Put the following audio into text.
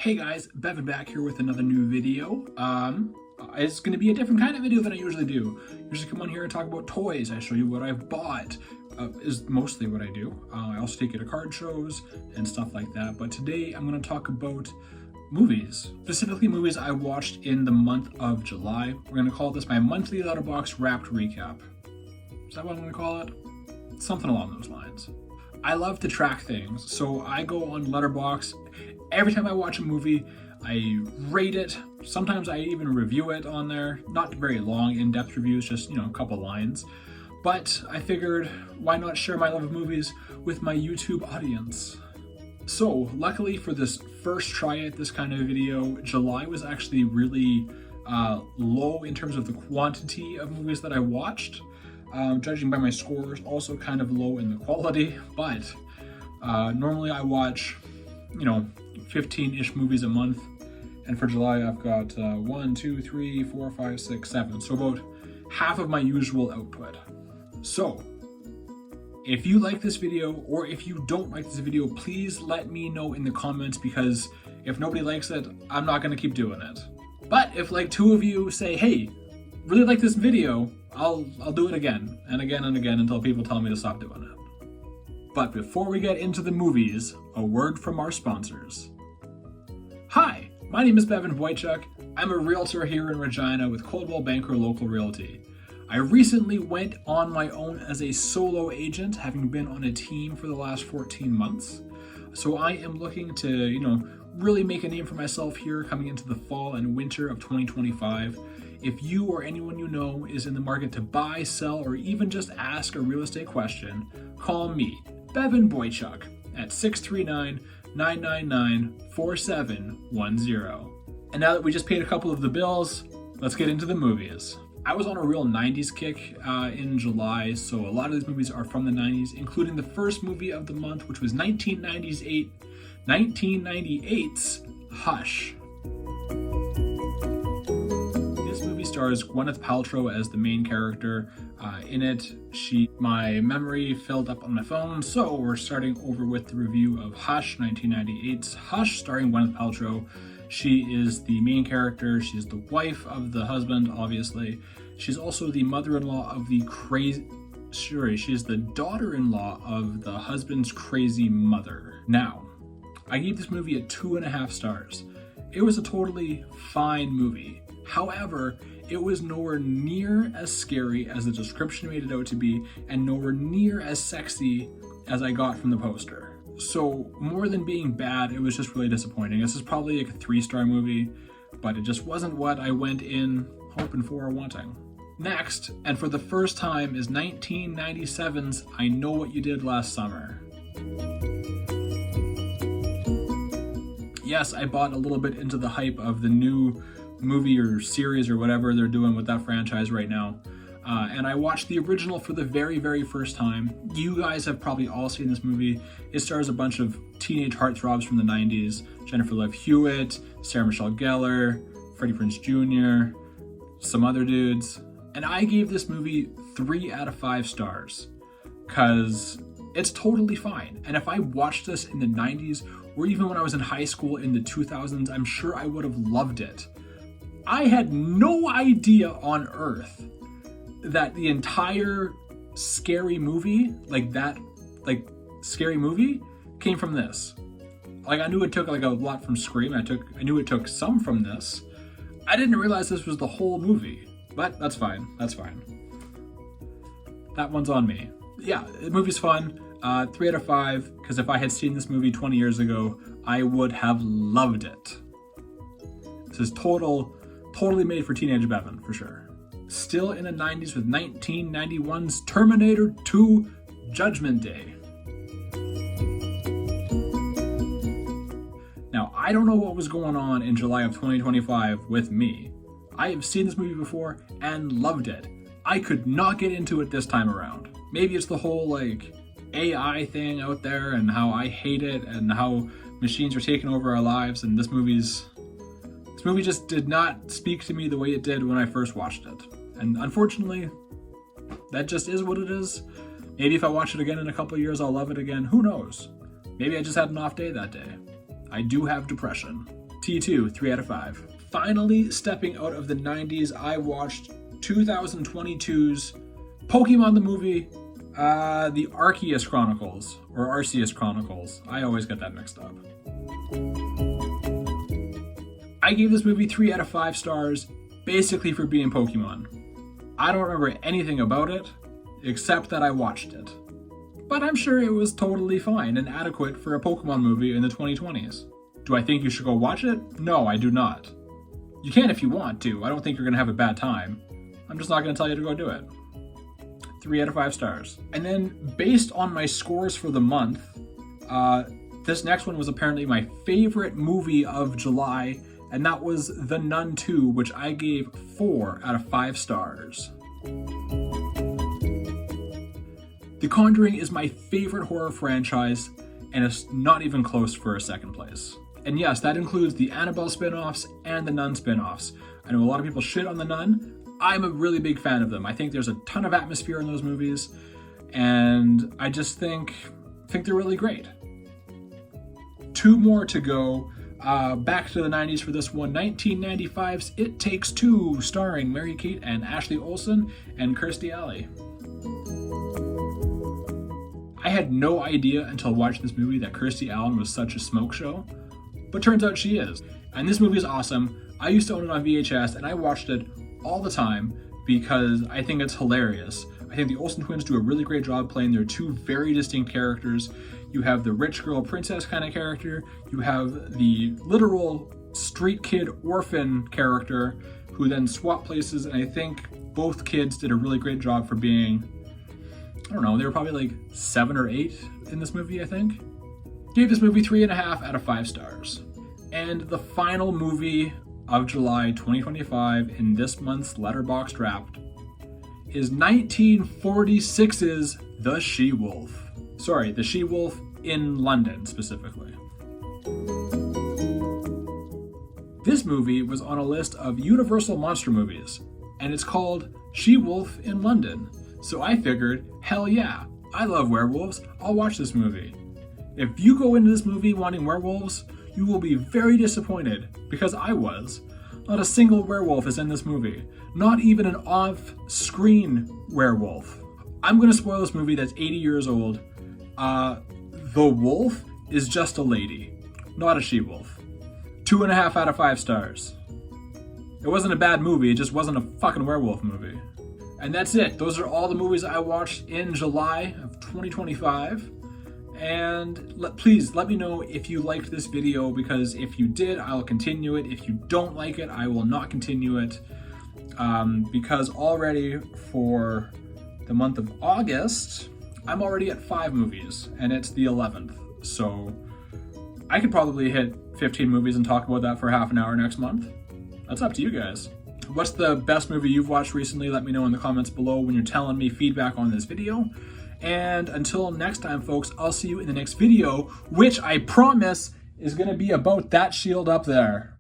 Hey guys, Bevan back here with another new video. It's going to be a different kind of video than I usually do. Usually come on here and talk about toys. I show you what I've bought, is mostly what I do. I also take you to card shows and stuff like that. But today I'm going to talk about movies, specifically movies I watched in the month of July. We're going to call this my monthly Letterboxd wrapped recap. Is that what I'm going to call it? Something along those lines. I love to track things, so I go on Letterboxd. Every time I watch a movie, I rate it. Sometimes I even review it on there. Not very long, in-depth reviews, just, a couple lines. But I figured, why not share my love of movies with my YouTube audience? So, luckily for this first try at this kind of video, July was actually really low in terms of the quantity of movies that I watched. Judging by my scores, also kind of low in the quality, but normally I watch, 15-ish movies a month, and for July I've got 1, 2, 3, 4, 5, 6, 7, so about half of my usual output. So, if you like this video, or if you don't like this video, please let me know in the comments, because if nobody likes it, I'm not going to keep doing it. But if like 2 of you say, hey, really like this video, I'll do it again and again and again until people tell me to stop doing it. But before we get into the movies, a word from our sponsors. Hi, my name is Bevan Boychuk. I'm a realtor here in Regina with Coldwell Banker Local Realty. I recently went on my own as a solo agent, having been on a team for the last 14 months. So I am looking to, really make a name for myself here coming into the fall and winter of 2025. If you or anyone you know is in the market to buy, sell, or even just ask a real estate question, call me, Bevan Boychuk, at 639-999-4710. And now that we just paid a couple of the bills, let's get into the movies. I was on a real 90s kick in July, so a lot of these movies are from the 90s, including the first movie of the month, which was 1998's Hush. This movie stars Gwyneth Paltrow as the main character. In it, my memory filled up on my phone, so we're starting over with the review of Hush, 1998's Hush, starring Gwyneth Paltrow. She is the main character. She's the wife of the husband, obviously. She's also the mother-in-law of she's the daughter-in-law of the husband's crazy mother. Now, I gave this movie a 2.5 stars. It was a totally fine movie. However, it was nowhere near as scary as the description made it out to be, and nowhere near as sexy as I got from the poster. So more than being bad, it was just really disappointing. This is probably like a 3-star movie, but it just wasn't what I went in hoping for or wanting. Next, and for the first time, is 1997's I Know What You Did Last Summer. Yes, I bought a little bit into the hype of the new movie or series or whatever they're doing with that franchise right now. And I watched the original for the very, very first time. You guys have probably all seen this movie. It stars a bunch of teenage heartthrobs from the 90s. Jennifer Love Hewitt, Sarah Michelle Gellar, Freddie Prinze Jr., some other dudes. And I gave this movie 3 out of 5 stars because it's totally fine. And if I watched this in the 90s or even when I was in high school in the 2000s, I'm sure I would have loved it. I had no idea on earth that the entire scary movie, scary movie, came from this. I knew it took a lot from Scream. I knew it took some from this. I didn't realize this was the whole movie, but that's fine. That's fine. That one's on me. Yeah, the movie's fun. 3 out of 5, because if I had seen this movie 20 years ago, I would have loved it. This is totally made for teenage Bevan, for sure. Still in the 90s with 1991's Terminator 2 Judgment Day. Now, I don't know what was going on in July of 2025 with me. I have seen this movie before and loved it. I could not get into it this time around. Maybe it's the whole AI thing out there and how I hate it and how machines are taking over our lives, and this movie just did not speak to me the way it did when I first watched it. And unfortunately, that just is what it is. Maybe if I watch it again in a couple of years, I'll love it again. Who knows? Maybe I just had an off day that day. I do have depression. T2, 3 out of 5. Finally, stepping out of the 90s, I watched 2022's Pokemon the movie, the Arceus Chronicles, or Arceus Chronicles. I always get that mixed up. I gave this movie 3 out of 5 stars, basically for being Pokemon. I don't remember anything about it, except that I watched it. But I'm sure it was totally fine and adequate for a Pokemon movie in the 2020s. Do I think you should go watch it? No, I do not. You can if you want to. I don't think you're going to have a bad time. I'm just not going to tell you to go do it. 3 out of 5 stars. And then, based on my scores for the month, this next one was apparently my favorite movie of July, and that was The Nun 2, which I gave 4 out of 5 stars. The Conjuring is my favorite horror franchise, and it's not even close for a second place. And yes, that includes the Annabelle spin-offs and the Nun spin-offs. I know a lot of people shit on the Nun. I'm a really big fan of them. I think there's a ton of atmosphere in those movies, and I just think they're really great. 2 more to go. Back to the 90s for this one. 1995's It Takes Two, starring Mary-Kate and Ashley Olsen and Kirstie Alley. I had no idea until watching this movie that Kirstie Allen was such a smoke show, but turns out she is. And this movie is awesome. I used to own it on VHS, and I watched it all the time because I think it's hilarious. I think the Olsen twins do a really great job playing their 2 very distinct characters. You have the rich girl princess kind of character. You have the literal street kid orphan character who then swap places, and I think both kids did a really great job for being, I don't know, they were probably like 7 or 8 in this movie, I think. Gave this movie 3.5 out of 5 stars. And the final movie of July 2025 in this month's Letterboxd Wrapped is 1946's The She-Wolf. Sorry, The She-Wolf in London, specifically. This movie was on a list of Universal monster movies, and it's called She-Wolf in London. So I figured, hell yeah, I love werewolves, I'll watch this movie. If you go into this movie wanting werewolves, you will be very disappointed, because I was. Not a single werewolf is in this movie. Not even an off-screen werewolf. I'm gonna spoil this movie that's 80 years old. The wolf is just a lady, not a she-wolf. 2.5 out of 5 stars. It wasn't a bad movie, it just wasn't a fucking werewolf movie. And that's it. Those are all the movies I watched in July of 2025. And please let me know if you liked this video, because if you did, I'll continue it. If you don't like it, I will not continue it. Because already for the month of August, I'm already at 5 movies, and it's the 11th. So I could probably hit 15 movies and talk about that for half an hour next month. That's up to you guys. What's the best movie you've watched recently? Let me know in the comments below when you're telling me feedback on this video. And until next time, folks, I'll see you in the next video, which I promise is going to be about that shield up there.